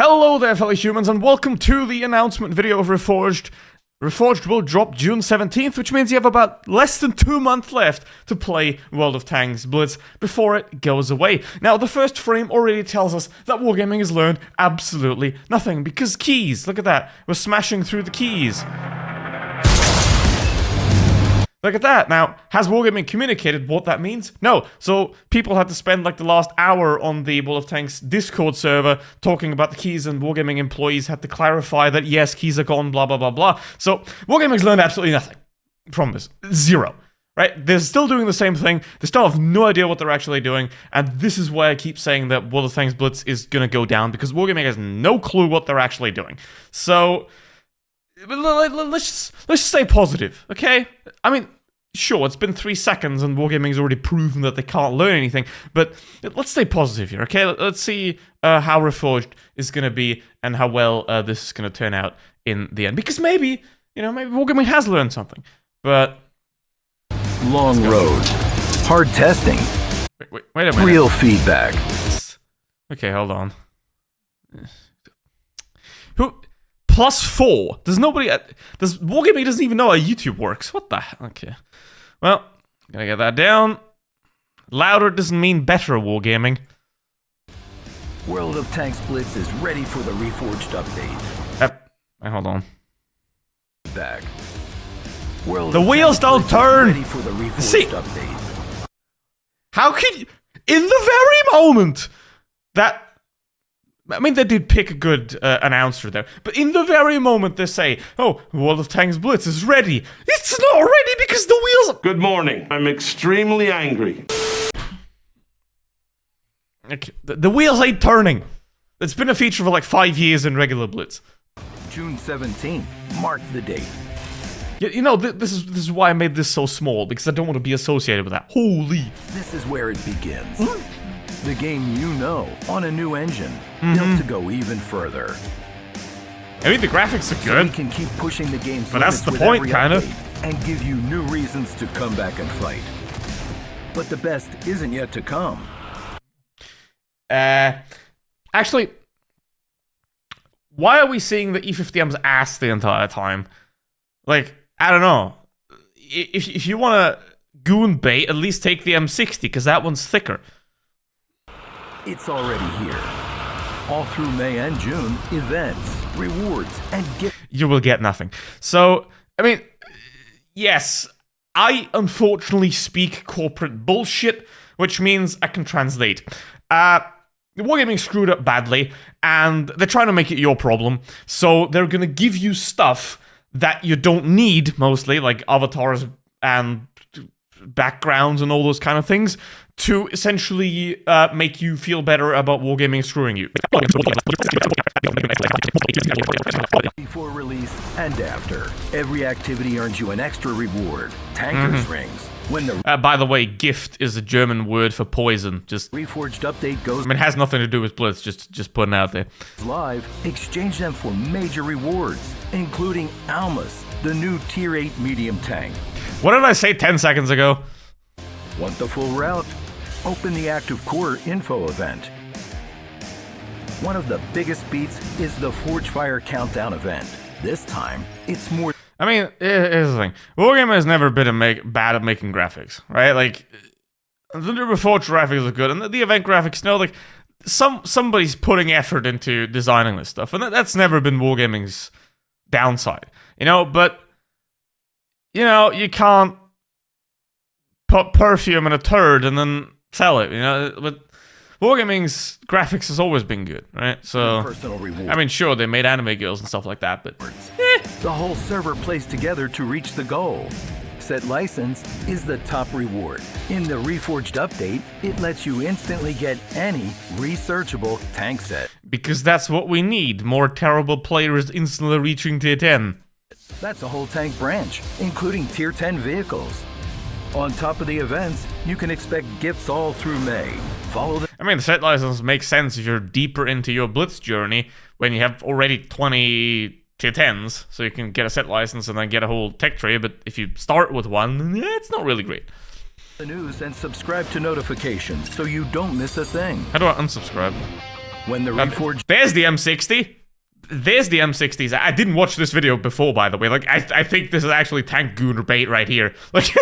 Hello there, fellow humans, and welcome to the announcement video of Reforged. Reforged will drop June 17th, which means you have about less than 2 months left to play World of Tanks Blitz before it goes away. Now, the first frame already tells us that Wargaming has learned absolutely nothing, because keys, look at that, we're smashing through the keys. Look at that. Now, has Wargaming communicated what that means? No. So, people had to spend like the last hour on the World of Tanks Discord server talking about the keys, and Wargaming employees had to clarify that yes, keys are gone, blah, blah, blah, blah. So, Wargaming's learned absolutely nothing from this. Zero. Right? They're still doing the same thing. They still have no idea what they're actually doing, and this is why I keep saying that World of Tanks Blitz is gonna go down, because Wargaming has no clue what they're actually doing. So, let's just stay positive, okay? I mean, sure, it's been 3 seconds and Wargaming's already proven that they can't learn anything, but let's stay positive here, okay? Let's see how Reforged is going to be and how well this is going to turn out in the end. Because maybe, maybe Wargaming has learned something, but... Long road. Hard testing. Wait a minute. Real feedback. Okay, hold on. +4. Does Wargaming doesn't even know how YouTube works. What the hell? Okay. Well, gotta get that down. Louder doesn't mean better, Wargaming. World of Tanks Blitz is ready for the Reforged update. Hold on. Back. The wheels don't turn! Ready for the Reforged update. How can you... In the very moment that... I mean, they did pick a good announcer there, but in the very moment they say, oh, World of Tanks Blitz is ready, it's not ready because the wheels... Good morning. I'm extremely angry. Okay, the wheels ain't turning. It's been a feature for like 5 years in regular Blitz. June 17th, mark the date. This is why I made this so small, because I don't want to be associated with that. Holy... This is where it begins. The game you know, on a new engine, built to go even further. I mean, the graphics are So good. we can keep pushing the game's But that's limits the with point, every kind of. update and give you new reasons to come back and fight. But the best isn't yet to come. Actually, why are we seeing the E50M's ass the entire time? Like, I don't know. If you want to goon bait, at least take the M60, because that one's thicker. It's already here. All through May and June, events, rewards, and gifts. You will get nothing. So, I mean, yes, I unfortunately speak corporate bullshit, which means I can translate. Wargaming screwed up badly, and they're trying to make it your problem, so they're gonna give you stuff that you don't need, mostly, like avatars and backgrounds and all those kind of things, to essentially make you feel better about Wargaming screwing you. Before release and after, every activity earns you an extra reward. Tankers rings. When the By the way, gift is a German word for poison. Just, Reforged update goes it has nothing to do with Blitz, just putting it out there. live, exchange them for major rewards, including Almas, the new Tier 8 medium tank. What did I say 10 seconds ago? Want the full route? Open the Active Core info event. One of the biggest beats is the Forge Fire Countdown event. This time, it's more... I mean, here's the thing. Wargaming has never been bad at making graphics, right? Like, the Reforged graphics are good, and the event graphics, like, somebody's putting effort into designing this stuff, and that's never been Wargaming's downside, but, you can't put perfume in a turd and then sell it, but Wargaming's graphics has always been good, right? So, personal reward. I mean, sure, they made anime girls and stuff like that, but... The whole server plays together to reach the goal. Set license is the top reward. In the Reforged update, it lets you instantly get any researchable tank set. Because that's what we need, more terrible players instantly reaching tier 10. That's a whole tank branch, including tier 10 vehicles. On top of the events, you can expect gifts all through May. Follow the... I mean, the set license makes sense if you're deeper into your Blitz journey, when you have already 20 tier 10s, so you can get a set license and then get a whole tech tree, but if you start with one, it's not really great. The news and subscribe to notifications so you don't miss a thing. How do I unsubscribe? When the Reforged... There's the M60. There's the M60s. I didn't watch this video before, by the way. Like, I think this is actually tank gooner bait right here. Like,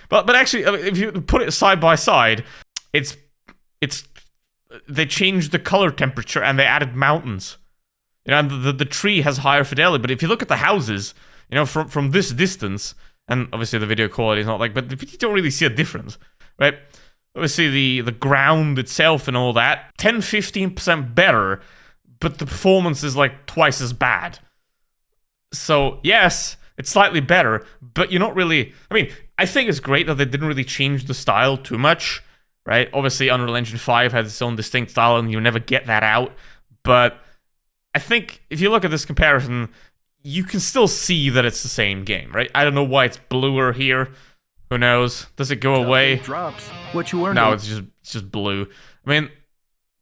but actually, if you put it side by side, it's they changed the color temperature and they added mountains. You know, and the tree has higher fidelity. But if you look at the houses, you know, from this distance, and obviously the video quality is not like, but you don't really see a difference, right? Obviously the ground itself and all that, 10-15% better. But the performance is like twice as bad. So, yes, it's slightly better, but you're not really... I mean, I think it's great that they didn't really change the style too much, right? Obviously, Unreal Engine 5 has its own distinct style, and you never get that out. But I think if you look at this comparison, you can still see that it's the same game, right? I don't know why it's bluer here. Who knows? Does it go away? Drops. What you earned? No, it's just blue. I mean...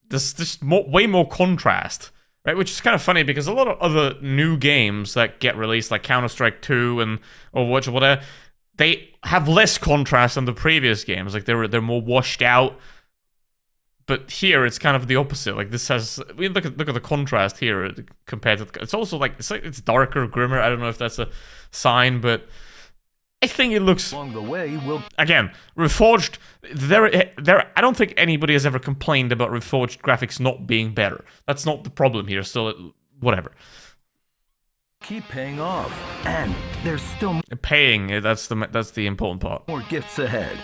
There's just way more contrast, right? Which is kind of funny because a lot of other new games that get released, like Counter-Strike 2 and Overwatch or whatever, they have less contrast than the previous games. Like they're more washed out. But here it's kind of the opposite. Like this has, I mean, look at the contrast here compared to. It's also like it's darker, grimmer. I don't know if that's a sign, but I think it looks... Along the way, we'll... Again, Reforged, I don't think anybody has ever complained about Reforged graphics not being better. That's not the problem here, so whatever. Keep paying off. And there's still... Paying, that's the important part. More gifts ahead.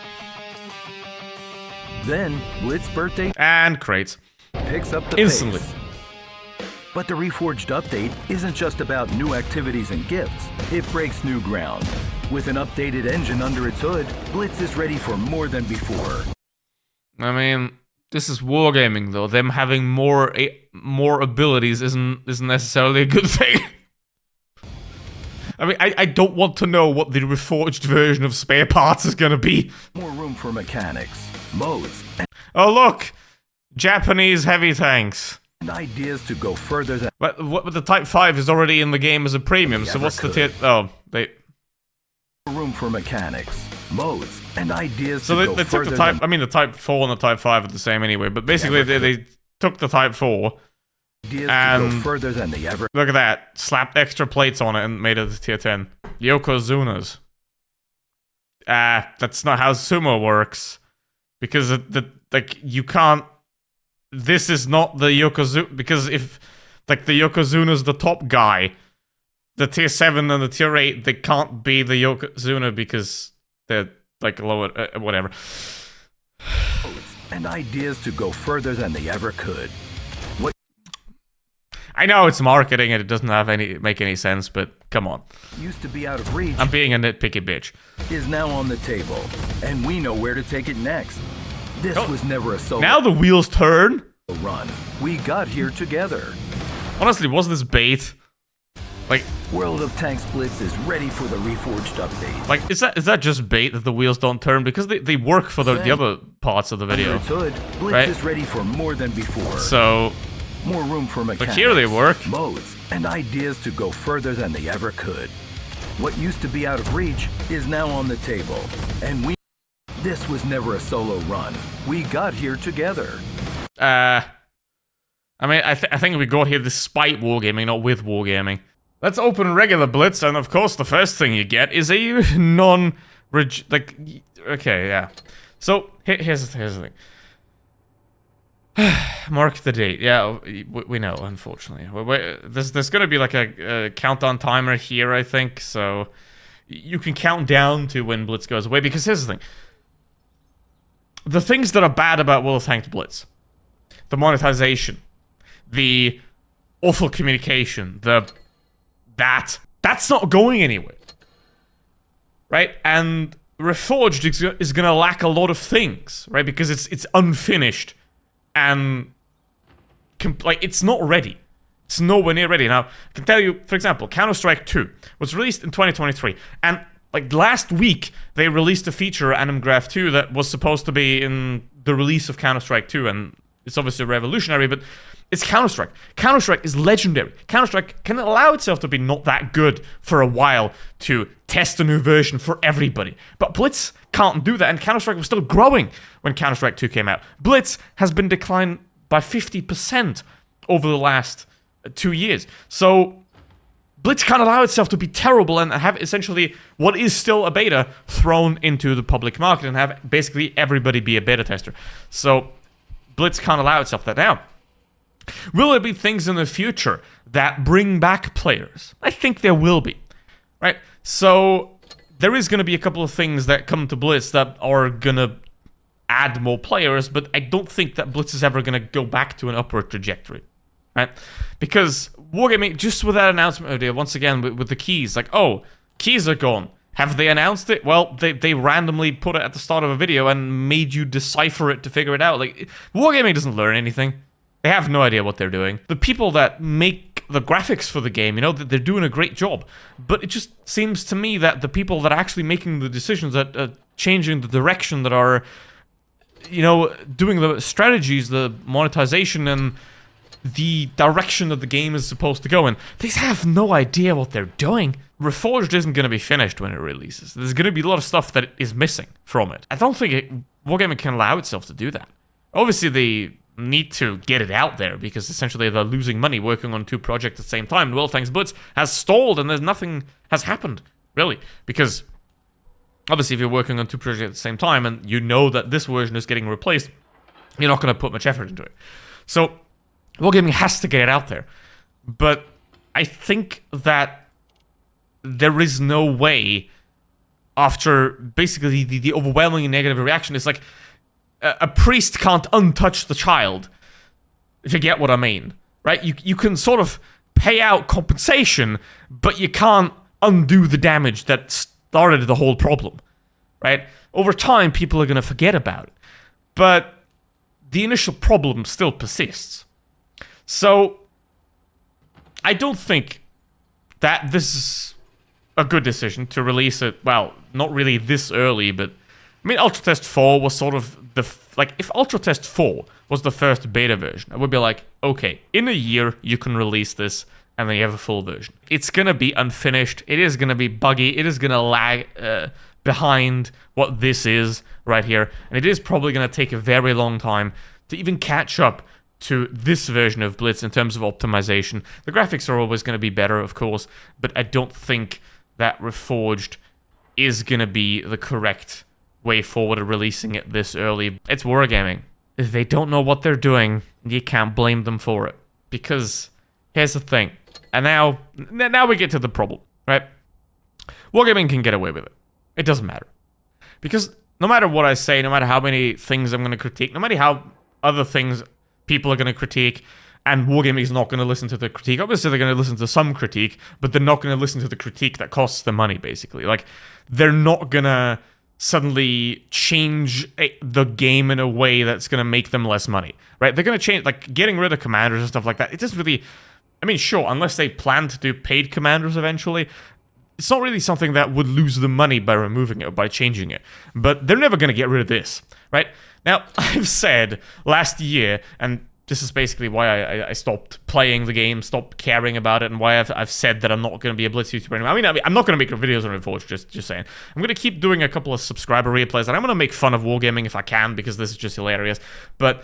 Then, Blitz birthday... And crates. Picks up the instantly. pace. But the Reforged update isn't just about new activities and gifts. It breaks new ground. With an updated engine under its hood, Blitz is ready for more than before. I mean, this is wargaming though. Them having more abilities isn't necessarily a good thing. I mean, I don't want to know what the Reforged version of spare parts is gonna be. More room for mechanics, modes, oh look! Japanese heavy tanks. and ideas to go further than... But the Type 5 is already in the game as a premium, so what's the tier... Oh, they... Room for mechanics, modes, and ideas so to go they took further the Type... than... I mean, the Type 4 and the Type 5 are the same anyway, but basically they took the Type 4 Ideas and... to go further than they ever... Look at that. Slapped extra plates on it and made it a tier 10. Yokozunas. That's not how sumo works. Because, you can't... This is not the Yokozuna... Because if, the Yokozuna's the top guy, the tier 7 and the tier 8, they can't be the Yokozuna because they're, lower... whatever. And ideas to go further than they ever could. What I know it's marketing and it doesn't make any sense, but come on. used to be out of reach I'm being a nitpicky bitch. is now on the table, and we know where to take it next. This was never a solo Now the wheels turn. run. We got here together. Honestly, was this bait? World of Tanks Blitz is ready for the Reforged update. Is that just bait that the wheels don't turn? Because they work for the other parts of the Under video. its hood, Blitz right? is ready for more than before. So, More room for mechanics, here they work. modes, and ideas to go further than they ever could. What used to be out of reach is now on the table, and this was never a solo run. We got here together. I mean, I think we got here despite wargaming, not with wargaming. Let's open regular Blitz, and of course the first thing you get is a okay, yeah. So, here's the thing. Mark the date. Yeah, we know, unfortunately. There's gonna be a countdown timer here, I think, so you can count down to when Blitz goes away, because here's the thing. The things that are bad about World of Tanks Blitz, the monetization, the awful communication, that's not going anywhere. Right? And Reforged is gonna lack a lot of things, right? Because it's unfinished. And it's not ready. It's nowhere near ready. Now, I can tell you, for example, Counter-Strike 2 was released in 2023, and last week they released a feature, Anim Graph 2, that was supposed to be in the release of Counter-Strike 2, and it's obviously revolutionary, but it's Counter-Strike. Counter-Strike is legendary. Counter-Strike can allow itself to be not that good for a while to test a new version for everybody. But Blitz can't do that, and Counter-Strike was still growing when Counter-Strike 2 came out. Blitz has been by 50% over the last 2 years. So Blitz can't allow itself to be terrible and have essentially what is still a beta thrown into the public market and have basically everybody be a beta tester. So Blitz can't allow itself that. Now, will there be things in the future that bring back players? I think there will be, right? So there is going to be a couple of things that come to Blitz that are going to add more players, but I don't think that Blitz is ever going to go back to an upward trajectory, right? Because Wargaming, just with that announcement idea, once again, with the keys, like, oh, keys are gone. Have they announced it? Well, they randomly put it at the start of a video and made you decipher it to figure it out. Like, Wargaming doesn't learn anything. They have no idea what they're doing. The people that make the graphics for the game, you know, they're doing a great job. But it just seems to me that the people that are actually making the decisions, that are changing the direction, that are, you know, doing the strategies, the monetization, and the direction that the game is supposed to go in, they have no idea what they're doing. Reforged isn't going to be finished when it releases. There's going to be a lot of stuff that is missing from it. I don't think Wargaming can allow itself to do that. Obviously, they need to get it out there because essentially they're losing money working on 2 projects at the same time. Well, thanks Blitz has stalled and there's nothing has happened, really. Because obviously if you're working on 2 projects at the same time and you know that this version is getting replaced, you're not going to put much effort into it. So Wargaming has to get it out there. But I think that there is no way, after basically the overwhelming negative reaction, it's like a priest can't untouch the child, if you get what I mean, right? You can sort of pay out compensation, but you can't undo the damage that started the whole problem, right? Over time, people are going to forget about it. But the initial problem still persists. So, I don't think that this is a good decision to release it, well, not really this early, but I mean, Ultra Test 4 was sort of like, if Ultra Test 4 was the first beta version, I would be like, okay, in a year, you can release this, and then you have a full version. It's gonna be unfinished, it is gonna be buggy, it is gonna lag behind what this is right here, and it is probably gonna take a very long time to even catch up to this version of Blitz in terms of optimization. The graphics are always gonna be better, of course, but I don't think that Reforged is gonna be the correct way forward of releasing it this early. It's Wargaming. If they don't know what they're doing, you can't blame them for it. Because here's the thing. And now we get to the problem, right? Wargaming can get away with it. It doesn't matter. Because no matter what I say, no matter how many things I'm going to critique, no matter how other things people are going to critique, and Wargaming is not going to listen to the critique. Obviously, they're going to listen to some critique, but they're not going to listen to the critique that costs them money, basically. Like, they're not going to suddenly change the game in a way that's going to make them less money, right? They're going to change, like, getting rid of commanders and stuff like that. It doesn't really, I mean, sure, unless they plan to do paid commanders eventually, it's not really something that would lose them money by removing it or by changing it. But they're never going to get rid of this, right? Now, I've said last year, and this is basically why I stopped playing the game, stopped caring about it, and why I've said that I'm not going to be a Blitz YouTuber anymore. I mean, I'm not going to make videos on Reforged, just saying. I'm going to keep doing a couple of subscriber replays, and I'm going to make fun of Wargaming if I can, because this is just hilarious. But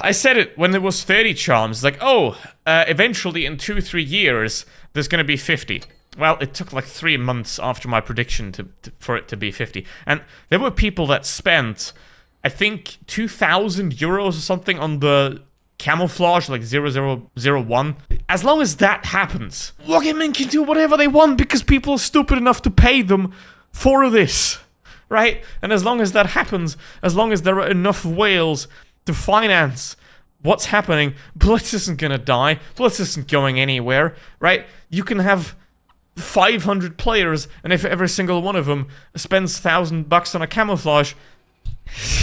I said it when there was 30 charms, like, oh, eventually in 2-3 years, there's going to be 50. Well, it took like 3 months after my prediction for it to be 50. And there were people that spent, I think, 2,000 euros or something on the camouflage, like 0001. As long as that happens, Wargaming can do whatever they want because people are stupid enough to pay them for this, right? And as long as that happens, as long as there are enough whales to finance what's happening, Blitz isn't gonna die. Blitz isn't going anywhere, right? You can have 500 players, and if every single one of them spends $1,000 on a camouflage,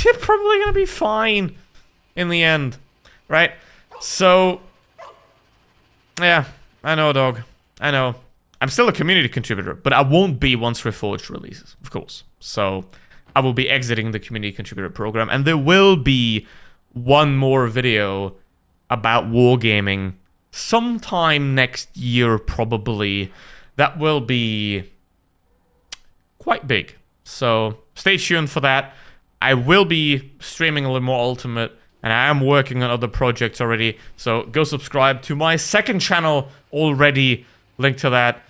you're probably gonna be fine in the end, right? So, yeah, I know, dog. I know. I'm still a community contributor, but I won't be once Reforged releases, of course. So, I will be exiting the community contributor program, and there will be one more video about wargaming sometime next year, probably. That will be quite big. So, stay tuned for that. I will be streaming a little more Ultimate And I am working on other projects already, so go subscribe to my second channel already. Link to that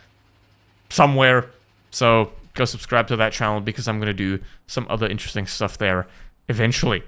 somewhere. So go subscribe to that channel because I'm going to do some other interesting stuff there eventually.